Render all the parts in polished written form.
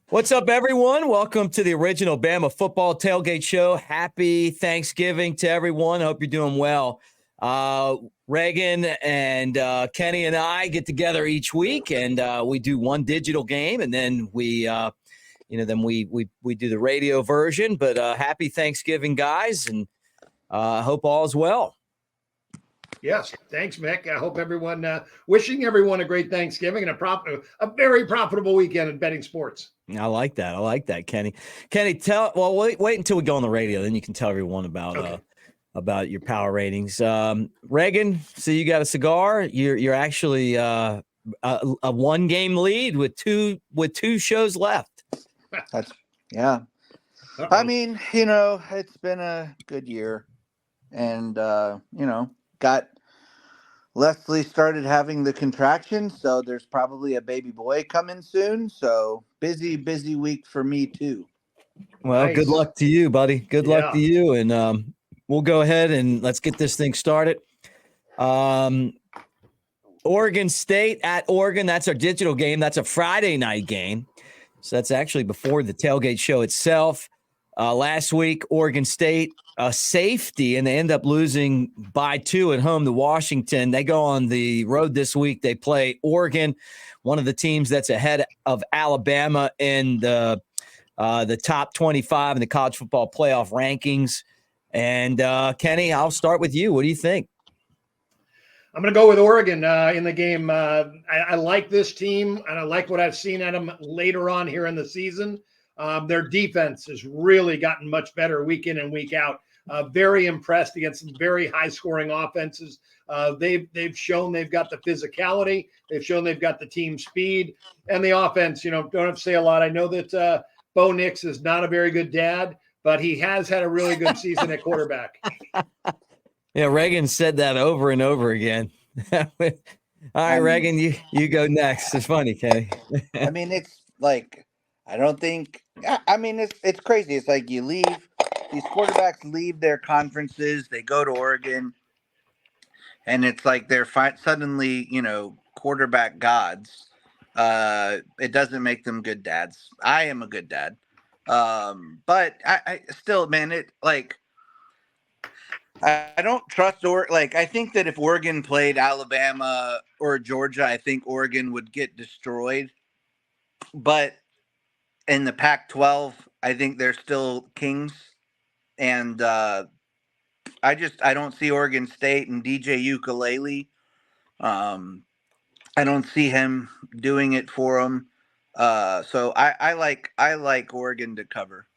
What's up, everyone? Welcome to the original Bama Football Tailgate Show. Happy Thanksgiving to everyone. I hope you're doing well. Reagan and Kenny and I get together each week, and we do one digital game, and then we do the radio version. But happy Thanksgiving, guys, and hope all is well. Yes, thanks, Mick. I hope everyone, wishing everyone a great Thanksgiving and a very profitable weekend in betting sports. I like that, Kenny. Kenny, wait until we go on the radio, then you can tell everyone about your power ratings. Reagan, so you got a cigar. You're actually a one game lead with two shows left. Yeah. Uh-oh. I mean, it's been a good year, and got Leslie started having the contraction, so there's probably a baby boy coming soon. So busy week for me too. Well, Good luck to you, buddy. Good luck to you, and we'll go ahead and let's get this thing started. Oregon State at Oregon. That's our digital game. That's a Friday night game, so that's actually before the tailgate show itself. Last week, Oregon State, a safety, and they end up losing by 2 at home to Washington. They go on the road this week. They play Oregon, one of the teams that's ahead of Alabama in the top 25 in the college football playoff rankings. And Kenny, I'll start with you. What do you think? I'm going to go with Oregon in the game. I like this team, and I like what I've seen at them later on here in the season. Their defense has really gotten much better week in and week out. Very impressed against some very high-scoring offenses. They've shown they've got the physicality. They've shown they've got the team speed. And the offense, don't have to say a lot. I know that Bo Nix is not a very good dad, but he has had a really good season at quarterback. Yeah, Reagan said that over and over again. All right, Reagan, you go next. It's funny, Kenny. I mean, it's like I don't think – I mean, it's crazy. It's like you leave – these quarterbacks leave their conferences. They go to Oregon, and it's like they're suddenly, quarterback gods. It doesn't make them good dads. I am a good dad. But I still, man, I don't trust I think that if Oregon played Alabama or Georgia, I think Oregon would get destroyed. But in the Pac-12, I think they're still kings. And I don't see Oregon State and DJ Ukulele. I don't see him doing it for them. So I like Oregon to cover.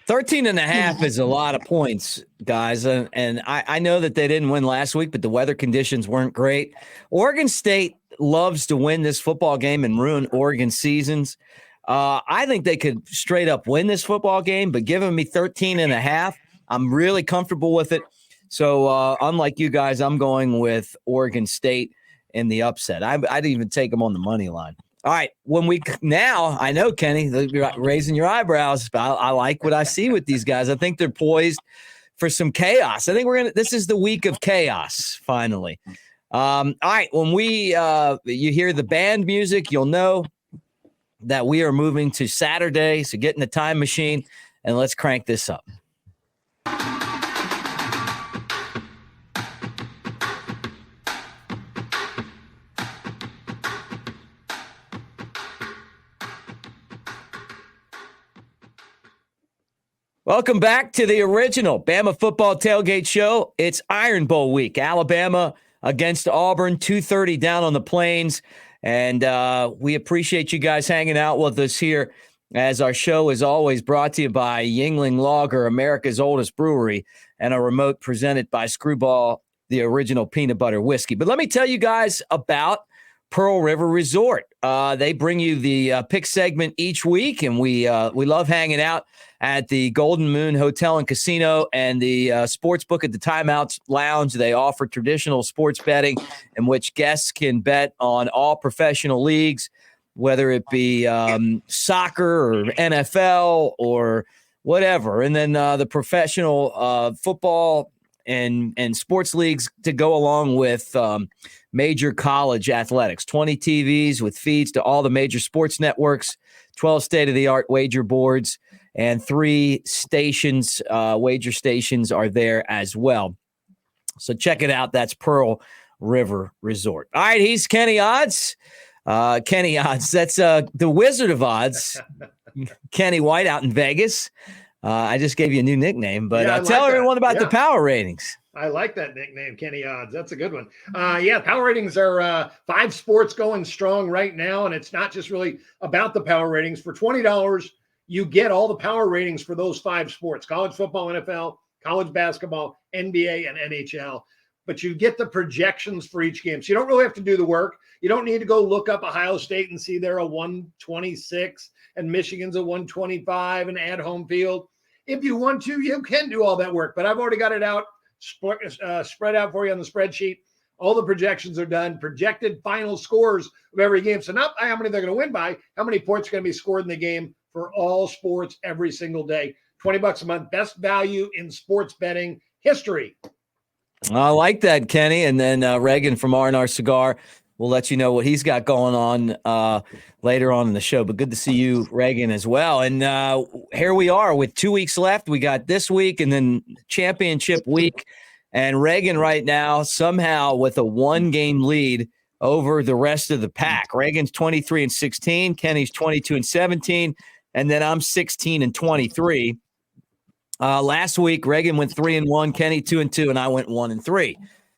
13.5 is a lot of points, guys. And I know that they didn't win last week, but the weather conditions weren't great. Oregon State loves to win this football game and ruin Oregon seasons. I think they could straight up win this football game, but giving me 13.5, I'm really comfortable with it. So unlike you guys, I'm going with Oregon State in the upset. I'd even take them on the money line. All right, I know, Kenny, you're raising your eyebrows, but I like what I see with these guys. I think they're poised for some chaos. I think this is the week of chaos, finally. All right, when you hear the band music, you'll know that we are moving to Saturday. So get in the time machine and let's crank this up. Welcome back to the original Bama Football Tailgate Show. It's Iron Bowl week. Alabama against Auburn, 2:30 down on the Plains. And we appreciate you guys hanging out with us here as our show is always brought to you by Yuengling Lager, America's oldest brewery, and a remote presented by Screwball, the original peanut butter whiskey. But let me tell you guys about Pearl River Resort. They bring you the pick segment each week, and we love hanging out at the Golden Moon Hotel and Casino and the sports book at the Timeouts Lounge. They offer traditional sports betting in which guests can bet on all professional leagues, whether it be soccer or NFL or whatever. And then the professional football and sports leagues to go along with major college athletics. 20 TVs with feeds to all the major sports networks, 12 state-of-the-art wager boards, and 3 stations, wager stations are there as well. So check it out. That's Pearl River Resort. All right, he's Kenny Odds. Kenny Odds. That's the Wizard of Odds. Kenny White out in Vegas. I just gave you a new nickname, but tell everyone about the power ratings. I like that nickname, Kenny Odds. That's a good one. Power ratings are 5 sports going strong right now, and it's not just really about the power ratings. For $20, you get all the power ratings for those 5 sports: college football, NFL, college basketball, NBA, and NHL. But you get the projections for each game. So you don't really have to do the work. You don't need to go look up Ohio State and see they're a 126 and Michigan's a 125 and add home field. If you want to, you can do all that work. But I've already got it out, spread out for you on the spreadsheet. All the projections are done, projected final scores of every game. So not how many they're going to win by, how many points are going to be scored in the game for all sports every single day. $20 a month, best value in sports betting history. I like that, Kenny. And then Reagan from R&R Cigar will let you know what he's got going on later on in the show. But good to see you, Reagan, as well. And here we are with 2 weeks left. We got this week and then championship week. And Reagan right now somehow with a 1-game lead over the rest of the pack. Reagan's 23-16, Kenny's 22-17, and then I'm 16-23. Last week, Reagan went 3-1, Kenny 2-2, and I went 1-3.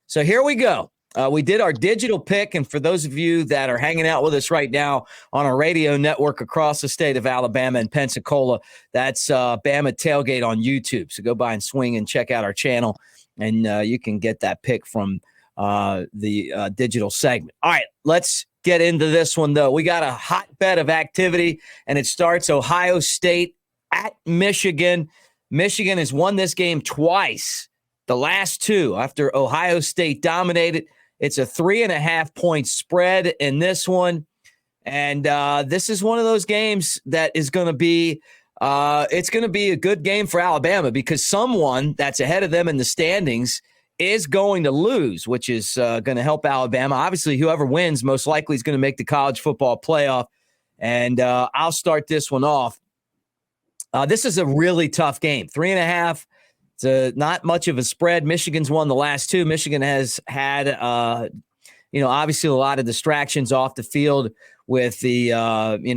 So here we go. We did our digital pick, and for those of you that are hanging out with us right now on our radio network across the state of Alabama and Pensacola, that's Bama Tailgate on YouTube. So go by and swing and check out our channel, and you can get that pick from the digital segment. All right, let's get into this one, though. We got a hotbed of activity, and it starts Ohio State at Michigan. Michigan has won this game twice, the last 2 after Ohio State dominated. It's a 3.5-point spread in this one. And this is one of those games that is going to be it's going to be a good game for Alabama because someone that's ahead of them in the standings is going to lose, which is going to help Alabama. Obviously, whoever wins most likely is going to make the college football playoff. And I'll start this one off. This is a really tough game. 3.5. It's not much of a spread. Michigan's won the last 2. Michigan has had, obviously a lot of distractions off the field with the,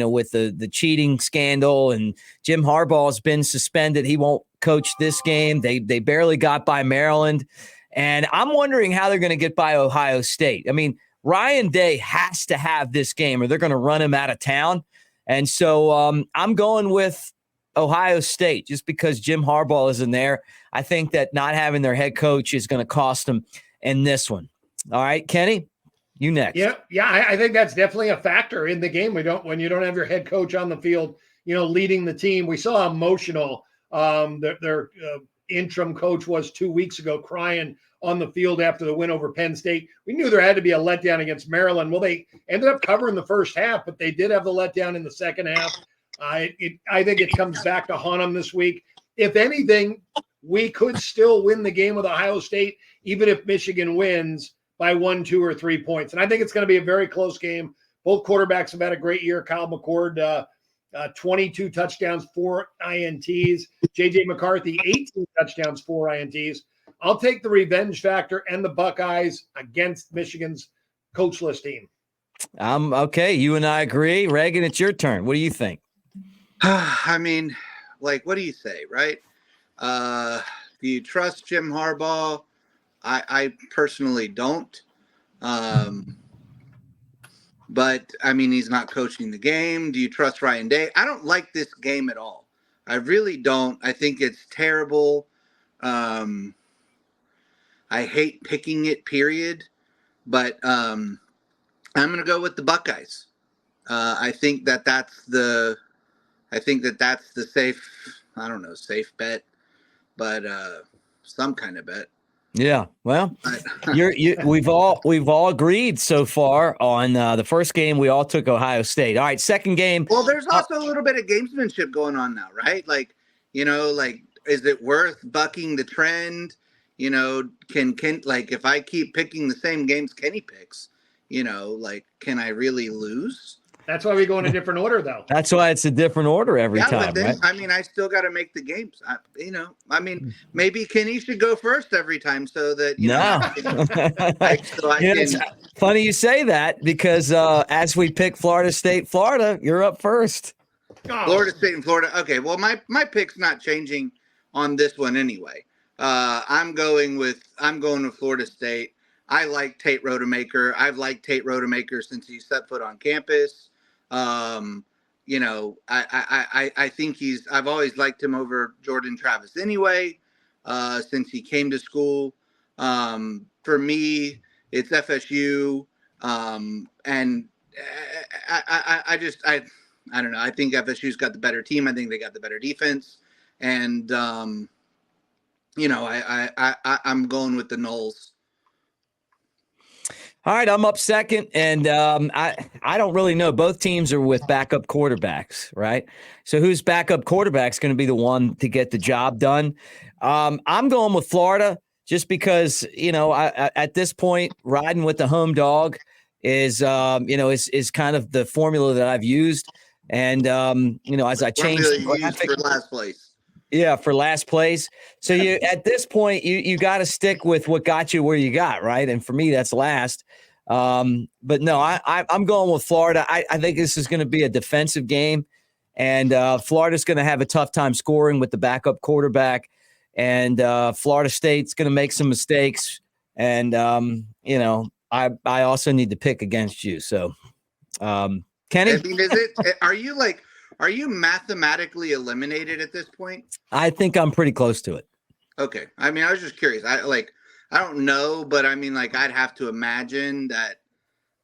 with the cheating scandal, and Jim Harbaugh has been suspended. He won't coach this game. They barely got by Maryland, and I'm wondering how they're going to get by Ohio State. I mean, Ryan Day has to have this game, or they're going to run him out of town. And so I'm going with Ohio State just because Jim Harbaugh is in there. I think that not having their head coach is going to cost them in this one. All right, Kenny, you next. Yeah, I think that's definitely a factor in the game. When you don't have your head coach on the field, leading the team. We saw how emotional their interim coach was 2 weeks ago, crying on the field after the win over Penn State. We knew there had to be a letdown against Maryland. Well, they ended up covering the first half, but they did have the letdown in the second half. I think it comes back to haunt them this week. If anything, we could still win the game with Ohio State, even if Michigan wins by 1, 2, or 3 points. And I think it's going to be a very close game. Both quarterbacks have had a great year. Kyle McCord, 22 touchdowns, 4 INTs. J.J. McCarthy, 18 touchdowns, 4 INTs. I'll take the revenge factor and the Buckeyes against Michigan's coachless team. Okay, you and I agree. Reagan, it's your turn. What do you think? I mean, what do you say, right? Do you trust Jim Harbaugh? I personally don't. But, I mean, he's not coaching the game. Do you trust Ryan Day? I don't like this game at all. I really don't. I think it's terrible. I hate picking it, period. But I'm going to go with the Buckeyes. I think that's the safe bet, but some kind of bet. Yeah, well, we've all agreed so far on the first game. We all took Ohio State. All right, second game. Well, there's also a little bit of gamesmanship going on now, right? Is it worth bucking the trend? can like if I keep picking the same games Kenny picks, like can I really lose? That's why we go in a different order, though. That's why it's a different order every time, but then, right? I mean, I still got to make the games. Maybe Kenny should go first every time so that No. It's funny you say that because as we pick Florida State, Florida, you're up first. Oh. Florida State and Florida. Okay, well, my pick's not changing on this one anyway. I'm going with Florida State. I like Tate Rodemaker. I've liked Tate Rodemaker since he set foot on campus. I think I've always liked him over Jordan Travis anyway, since he came to school. For me, it's FSU. And I don't know. I think FSU's got the better team. I think they got the better defense. And, I'm going with the Noles. All right, I'm up second, and I don't really know. Both teams are with backup quarterbacks, right? So whose backup quarterback is going to be the one to get the job done? I'm going with Florida just because, at this point, riding with the home dog is kind of the formula that I've used. And, as I change for last place. Yeah, for last place. So at this point, you got to stick with what got you where you got, right? And for me, that's last. But no, I'm going with Florida. I think this is going to be a defensive game, and Florida's going to have a tough time scoring with the backup quarterback, and Florida State's going to make some mistakes. And I also need to pick against you. So, Kenny, I mean, are you mathematically eliminated at this point? I think I'm pretty close to it. Okay. I mean, I was just curious. I don't know, but I mean, like, I'd have to imagine that,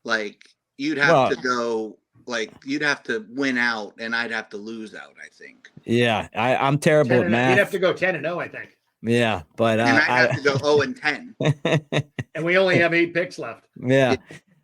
like, you'd have to win out and I'd have to lose out, I think. Yeah. I'm terrible at math. You'd have to go 10-0, I think. Yeah. But and I'd have to go 0-10. And we only have 8 picks left. Yeah.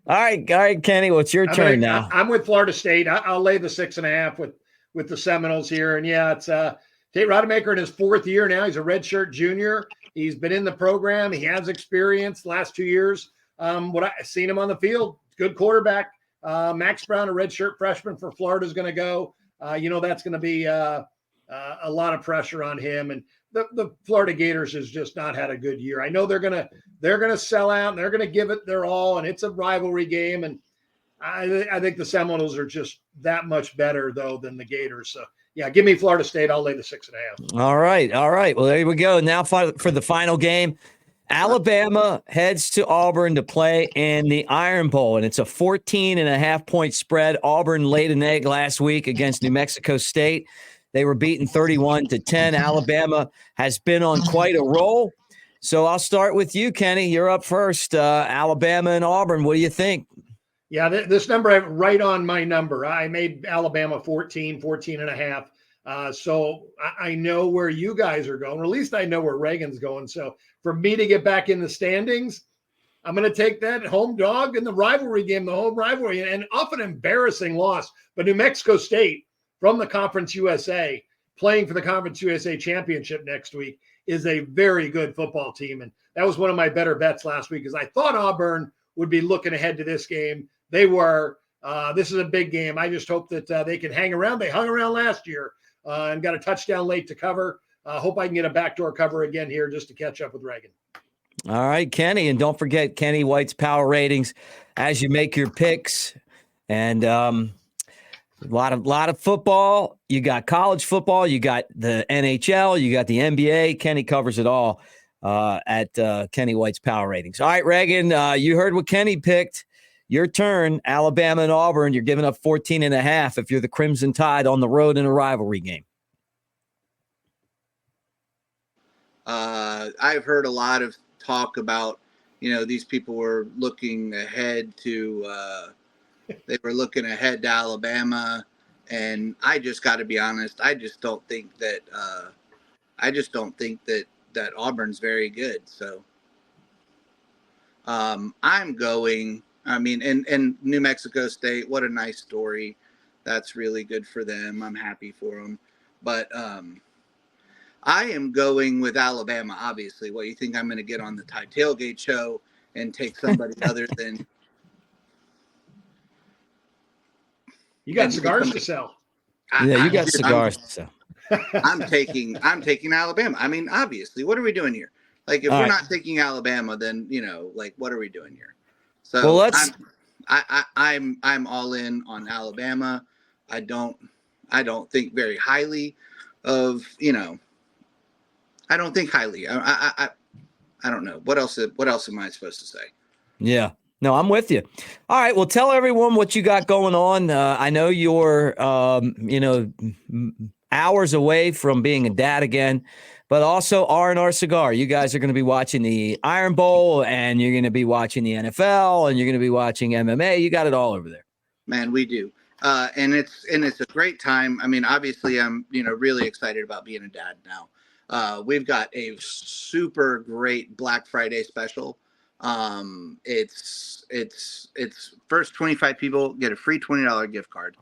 All right, Kenny, what's your turn now? I'm with Florida State. I'll lay the 6.5 with the Seminoles here. And yeah, it's Tate Rodemaker in his 4th year now. He's a redshirt junior. He's been in the program. He has experience last 2 years. What I've seen him on the field, good quarterback. Max Brown, a redshirt freshman for Florida, is going to go. That's going to be a lot of pressure on him. And the Florida Gators has just not had a good year. I know they're gonna sell out and they're gonna give it their all, and it's a rivalry game. And I think the Seminoles are just that much better though than the Gators. So yeah, give me Florida State. I'll lay the 6.5. All right. Well, there we go. Now for the final game, Alabama heads to Auburn to play in the Iron Bowl, and it's a 14.5-point spread. Auburn laid an egg last week against New Mexico State. They were beaten 31-10. Alabama has been on quite a roll. So I'll start with you, Kenny. You're up first. Alabama and Auburn. What do you think? Yeah, this number, right on my number. I made Alabama 14.5. So I know where you guys are going, or at least I know where Reagan's going. So for me to get back in the standings, I'm going to take that home dog in the rivalry game, the home rivalry, and off an embarrassing loss. But New Mexico State, from the Conference USA, playing for the Conference USA Championship next week, is a very good football team. And that was one of my better bets last week because I thought Auburn would be looking ahead to this game. They were. This is a big game. I just hope that they can hang around. They hung around last year and got a touchdown late to cover. Hope I can get a backdoor cover again here just to catch up with Reagan. All right, Kenny. And don't forget Kenny White's power ratings as you make your picks. And a lot of football. You got college football. You got the NHL. You got the NBA. Kenny covers it all at Kenny White's power ratings. All right, Reagan, you heard what Kenny picked. Your turn, Alabama and Auburn. You're giving up 14.5 if you're the Crimson Tide on the road in a rivalry game. I've heard a lot of talk about, these people were looking ahead to they were looking ahead to Alabama, and I just got to be honest. I just don't think that that Auburn's very good. So I'm going. I mean, and New Mexico State, what a nice story. That's really good for them. I'm happy for them. But I am going with Alabama, obviously. What, you think I'm going to get on the Tailgate Show and take somebody other than... You got cigars to sell. You got cigars to sell. I'm taking Alabama. I mean, obviously, what are we doing here? Like, if we're not taking Alabama, then, like, what are we doing here? So I'm all in on Alabama. I don't think very highly of, I don't think highly. I don't know. What else am I supposed to say? Yeah. No, I'm with you. All right. Well, tell everyone what you got going on. I know you're, hours away from being a dad again, but also R&R Cigar. You guys are going to be watching the Iron Bowl, and you're going to be watching the NFL, and you're going to be watching MMA. You got it all over there. Man, we do. And it's a great time. I mean, obviously, I'm really excited about being a dad now. We've got a super great Black Friday special. It's first 25 people get a free $20 gift card.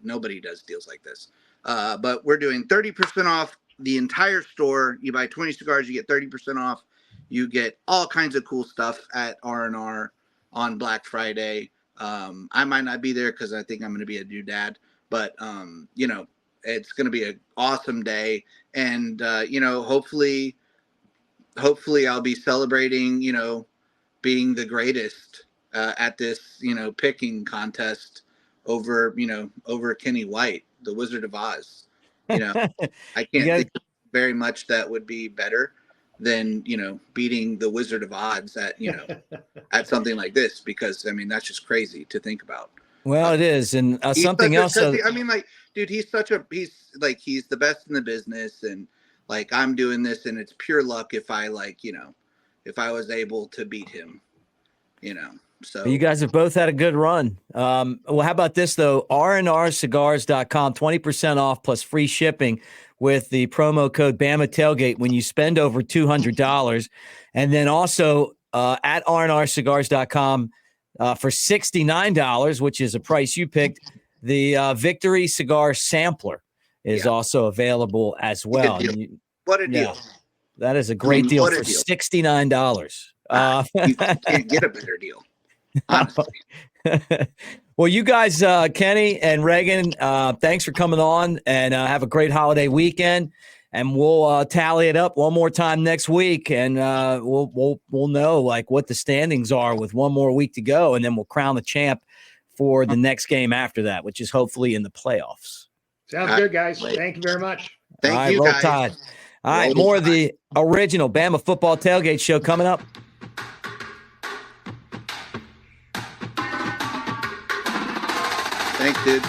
Nobody does deals like this. But we're doing 30% off the entire store. You buy 20 cigars, you get 30% off. You get all kinds of cool stuff at R&R on Black Friday. I might not be there because I think I'm going to be a new dad, but it's going to be an awesome day. And, hopefully I'll be celebrating, being the greatest at this, picking contest over Kenny White, the Wizard of Oz. I can't think very much that would be better than, beating the Wizard of Oz at, at something like this, because, I mean, that's just crazy to think about. Well, it is. And something else. Dude, he's the best in the business. And like, I'm doing this, and it's pure luck if I was able to beat him, So you guys have both had a good run. Well, how about this though? rnrcigars.com, 20% off plus free shipping with the promo code Bama Tailgate when you spend over $200. And then also at rnrcigars.com for $69, which is a price you picked, the Victory Cigar Sampler is also available as well. What a deal. That is a great deal for $69. You can't get a better deal, honestly. Well, you guys, Kenny and Reagan, thanks for coming on, and have a great holiday weekend. And we'll tally it up one more time next week, and we'll know like what the standings are with one more week to go, and then we'll crown the champ for the next game after that, which is hopefully in the playoffs. Sounds good, guys. Thank you very much. Thank you, guys. Tide. All right, more of the original Bama Football Tailgate Show coming up. Thanks, dude.